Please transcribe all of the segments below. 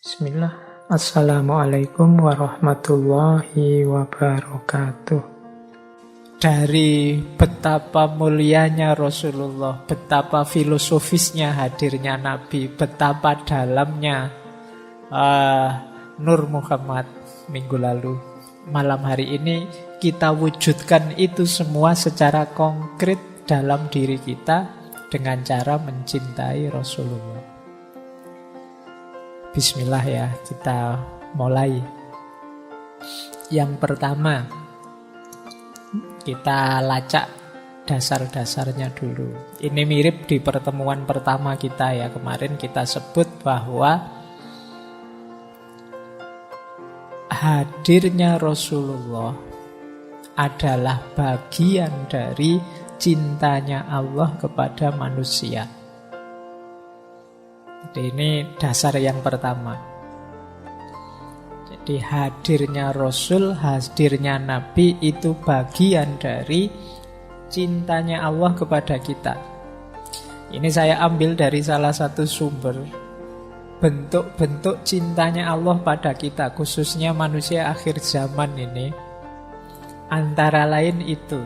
Bismillah. Assalamualaikum warahmatullahi wabarakatuh. Dari betapa mulianya Rasulullah, betapa filosofisnya hadirnya Nabi, betapa dalamnya Nur Muhammad minggu lalu. Malam hari ini kita wujudkan itu semua secara konkret dalam diri kita dengan cara mencintai Rasulullah. Bismillah ya, kita mulai. Yang pertama, kita lacak dasar-dasarnya dulu. Ini mirip di pertemuan pertama kita ya. Kemarin kita sebut bahwa hadirnya Rasulullah adalah bagian dari cintanya Allah kepada manusia. Jadi ini dasar yang pertama. Jadi hadirnya Rasul, hadirnya Nabi itu bagian dari cintanya Allah kepada kita. Ini saya ambil dari salah satu sumber. Bentuk-bentuk cintanya Allah pada kita, khususnya manusia akhir zaman ini, antara lain itu.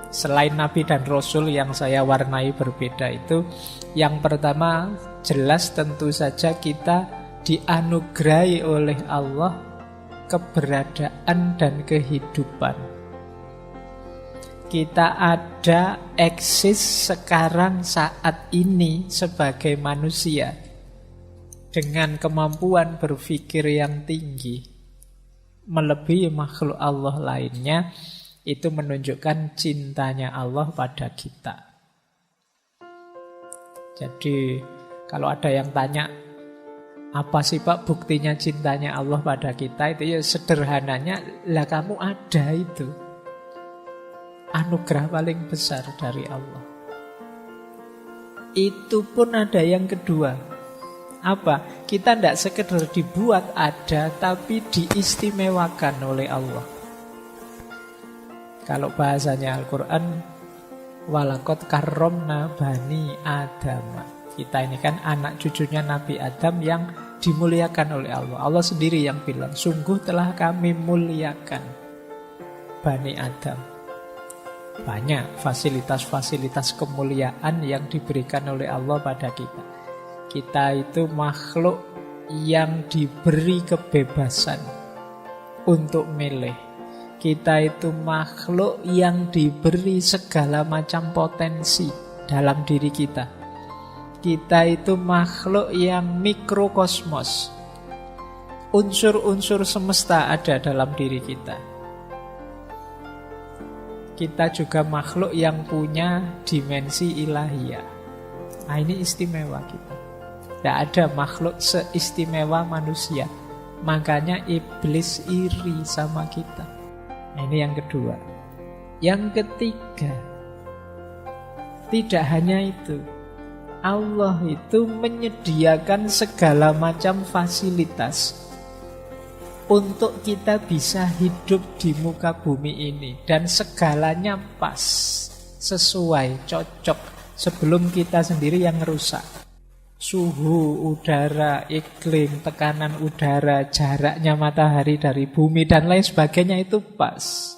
Selain Nabi dan Rasul yang saya warnai berbeda itu, yang pertama jelas tentu saja kita dianugerahi oleh Allah keberadaan dan kehidupan. Kita ada eksis sekarang saat ini sebagai manusia dengan kemampuan berpikir yang tinggi melebihi makhluk Allah lainnya. Itu menunjukkan cintanya Allah pada kita. Jadi kalau ada yang tanya, apa sih Pak buktinya cintanya Allah pada kita? Itu ya sederhananya, lah kamu ada itu. Anugerah paling besar dari Allah. Itu pun ada yang kedua. Apa? Kita tidak sekedar dibuat ada, tapi diistimewakan oleh Allah. Kalau bahasanya Al-Quran, walaqad karramna bani Adam. Kita ini kan anak cucunya Nabi Adam yang dimuliakan oleh Allah. Allah sendiri yang bilang, sungguh telah kami muliakan Bani Adam. Banyak fasilitas-fasilitas kemuliaan yang diberikan oleh Allah pada kita. Kita itu makhluk yang diberi kebebasan untuk milih. Kita itu makhluk yang diberi segala macam potensi dalam diri kita. Kita itu makhluk yang mikrokosmos. Unsur-unsur semesta ada dalam diri kita. Kita juga makhluk yang punya dimensi ilahiyah. Nah, ini istimewa kita. Tidak ada makhluk seistimewa manusia. Makanya iblis iri sama kita. Ini yang kedua. Yang ketiga, tidak hanya itu. Allah itu menyediakan segala macam fasilitas untuk kita bisa hidup di muka bumi ini. Dan segalanya pas, sesuai, cocok. Sebelum kita sendiri yang rusak. Suhu, udara, iklim, tekanan udara, jaraknya matahari dari bumi, dan lain sebagainya itu pas.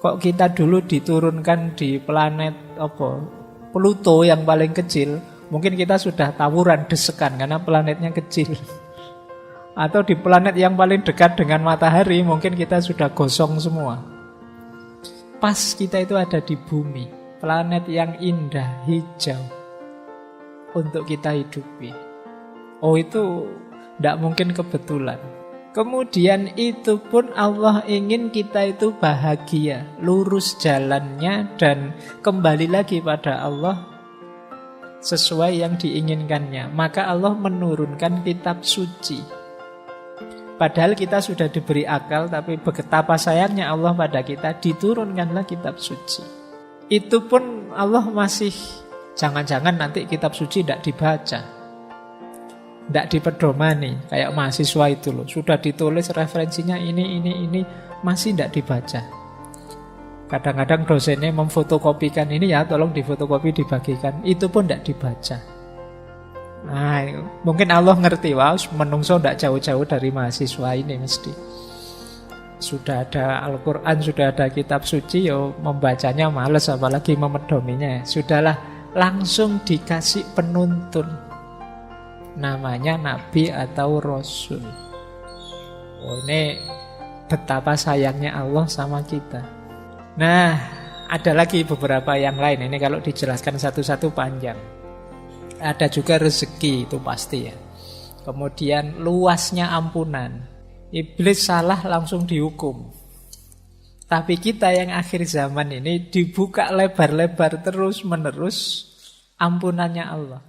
Kok kita dulu diturunkan di planet Pluto yang paling kecil, mungkin kita sudah tawuran, desekan karena planetnya kecil. Atau di planet yang paling dekat dengan matahari, mungkin kita sudah gosong semua. Pas kita itu ada di bumi, planet yang indah, hijau, untuk kita hidupi. Oh, itu tidak mungkin kebetulan. Kemudian itu pun Allah ingin kita itu bahagia, lurus jalannya dan kembali lagi pada Allah sesuai yang diinginkannya. Maka Allah menurunkan kitab suci. Padahal kita sudah diberi akal, tapi betapa sayangnya Allah pada kita, diturunkanlah kitab suci. Itu pun Allah masih, jangan-jangan nanti kitab suci tidak dibaca, tidak dipedomani. Kayak mahasiswa itu loh, sudah ditulis referensinya ini, masih tidak dibaca. Kadang-kadang dosennya memfotokopikan ini, ya tolong difotokopi, dibagikan. Itu pun tidak dibaca. Nah, mungkin Allah ngerti, wah menungso ndak jauh-jauh dari mahasiswa ini mesti. Sudah ada Al-Quran, sudah ada kitab suci, yo membacanya males apalagi memedominya. Sudahlah, langsung dikasih penuntun. Namanya Nabi atau Rasul. Oh, ini betapa sayangnya Allah sama kita. Nah, ada lagi beberapa yang lain. Ini kalau dijelaskan satu-satu panjang. Ada juga rezeki, itu pasti ya. Kemudian luasnya ampunan. Iblis salah langsung dihukum. Tapi kita yang akhir zaman ini dibuka lebar-lebar terus-menerus ampunannya Allah.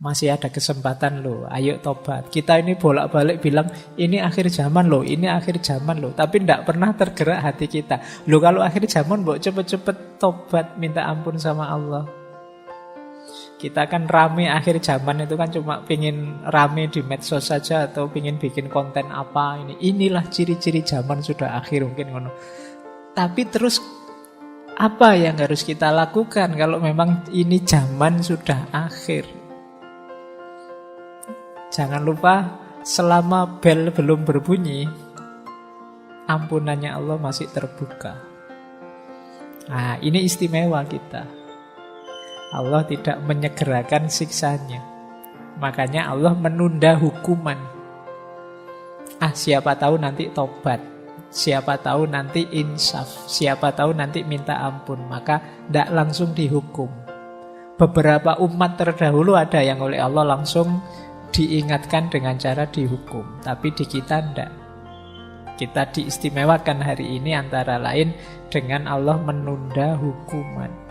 Masih ada kesempatan loh, ayo tobat. Kita ini bolak-balik bilang, ini akhir zaman loh, ini akhir zaman loh. Tapi tidak pernah tergerak hati kita. Loh kalau akhir zaman, mbok cepet-cepet tobat, minta ampun sama Allah. Kita kan rame akhir zaman itu kan cuma pingin rame di medsos saja atau pingin bikin konten apa ini. Inilah ciri-ciri zaman sudah akhir mungkin ngono. Tapi terus apa yang harus kita lakukan kalau memang ini zaman sudah akhir? Jangan lupa selama bel belum berbunyi, ampunannya Allah masih terbuka. Nah, ini istimewa kita. Allah tidak menyegerakan siksanya. Makanya Allah menunda hukuman. Siapa tahu nanti tobat. Siapa tahu nanti insaf. Siapa tahu nanti minta ampun. Maka tidak langsung dihukum. Beberapa umat terdahulu ada yang oleh Allah langsung diingatkan dengan cara dihukum. Tapi di kita tidak. Kita diistimewakan hari ini antara lain dengan Allah menunda hukuman.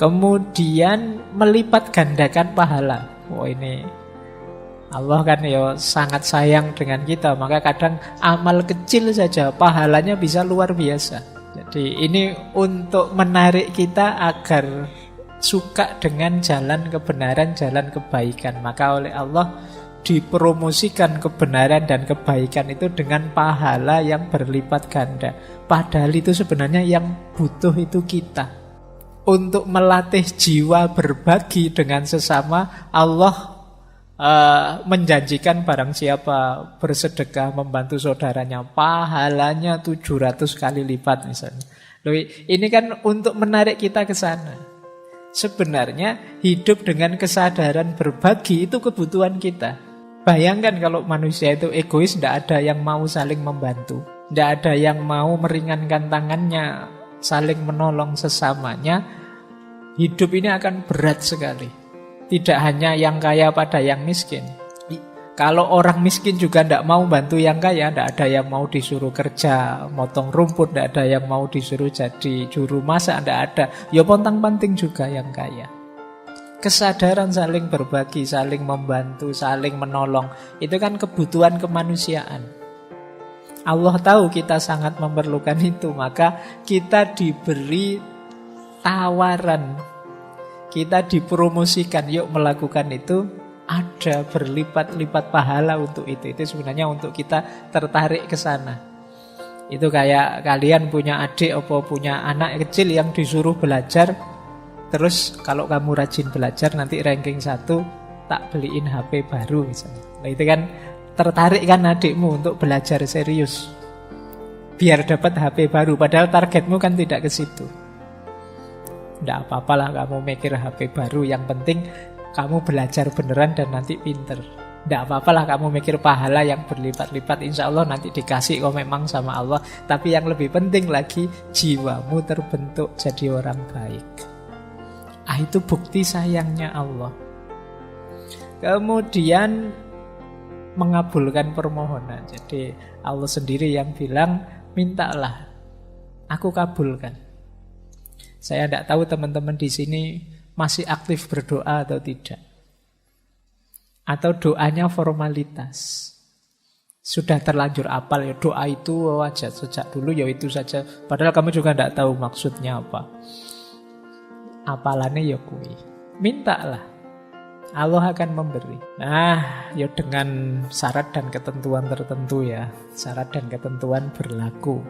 Kemudian melipat gandakan pahala. Oh ini Allah kan ya sangat sayang dengan kita. Maka kadang amal kecil saja pahalanya bisa luar biasa. Jadi ini untuk menarik kita agar suka dengan jalan kebenaran, jalan kebaikan. Maka oleh Allah dipromosikan kebenaran dan kebaikan itu dengan pahala yang berlipat ganda. Padahal itu sebenarnya yang butuh itu kita. Untuk melatih jiwa berbagi dengan sesama, Allah menjanjikan barang siapa bersedekah membantu saudaranya, pahalanya 700 kali lipat misalnya. Loh, ini kan untuk menarik kita ke sana. Sebenarnya hidup dengan kesadaran berbagi itu kebutuhan kita. Bayangkan kalau manusia itu egois, tidak ada yang mau saling membantu, tidak ada yang mau meringankan tangannya, saling menolong sesamanya, hidup ini akan berat sekali. Tidak hanya yang kaya pada yang miskin. Kalau orang miskin juga tidak mau bantu yang kaya, tidak ada yang mau disuruh kerja, motong rumput, tidak ada yang mau disuruh jadi juru masak, tidak ada. Ya pontang-panting juga yang kaya. Kesadaran saling berbagi, saling membantu, saling menolong, itu kan kebutuhan kemanusiaan. Allah tahu kita sangat memerlukan itu, maka kita diberi tawaran, kita dipromosikan, yuk melakukan itu, ada berlipat-lipat pahala untuk itu. Itu sebenarnya untuk kita tertarik ke sana. Itu kayak kalian punya adik atau punya anak kecil yang disuruh belajar, terus kalau kamu rajin belajar nanti ranking 1 tak beliin HP baru misalnya. Nah itu kan tertarik kan adikmu untuk belajar serius biar dapat HP baru, padahal targetmu kan tidak ke situ. Tidak apa-apalah kamu mikir HP baru, yang penting kamu belajar beneran dan nanti pinter. Tidak apa-apalah kamu mikir pahala yang berlipat-lipat, insya Allah nanti dikasih kok memang sama Allah. Tapi yang lebih penting lagi, jiwamu terbentuk jadi orang baik. Itu bukti sayangnya Allah. Kemudian mengabulkan permohonan. Jadi Allah sendiri yang bilang, mintalah, aku kabulkan. Saya tidak tahu teman-teman di sini masih aktif berdoa atau tidak. Atau doanya formalitas. Sudah terlanjur apal ya doa itu wajah sejak dulu ya itu saja. Padahal kamu juga tidak tahu maksudnya apa. Apalannya ya kui. Mintalah. Allah akan memberi. Nah, ya dengan syarat dan ketentuan tertentu ya. Syarat dan ketentuan berlaku.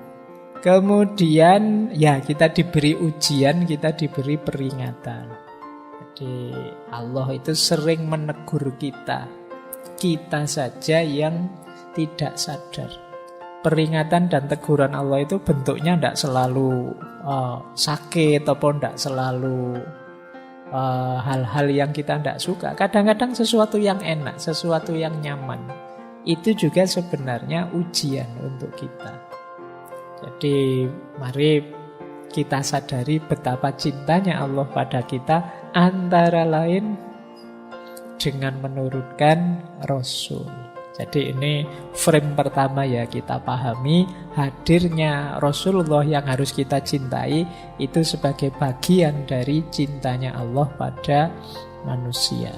Kemudian ya kita diberi ujian, kita diberi peringatan. Jadi Allah itu sering menegur kita. Kita saja yang tidak sadar. Peringatan dan teguran Allah itu bentuknya tidak selalu sakit ataupun tidak selalu hal-hal yang kita tidak suka. Kadang-kadang sesuatu yang enak, sesuatu yang nyaman, itu juga sebenarnya ujian untuk kita. Jadi mari kita sadari betapa cintanya Allah pada kita, antara lain dengan menurunkan Rasul. Jadi ini frame pertama ya, kita pahami hadirnya Rasulullah yang harus kita cintai itu sebagai bagian dari cintanya Allah pada manusia.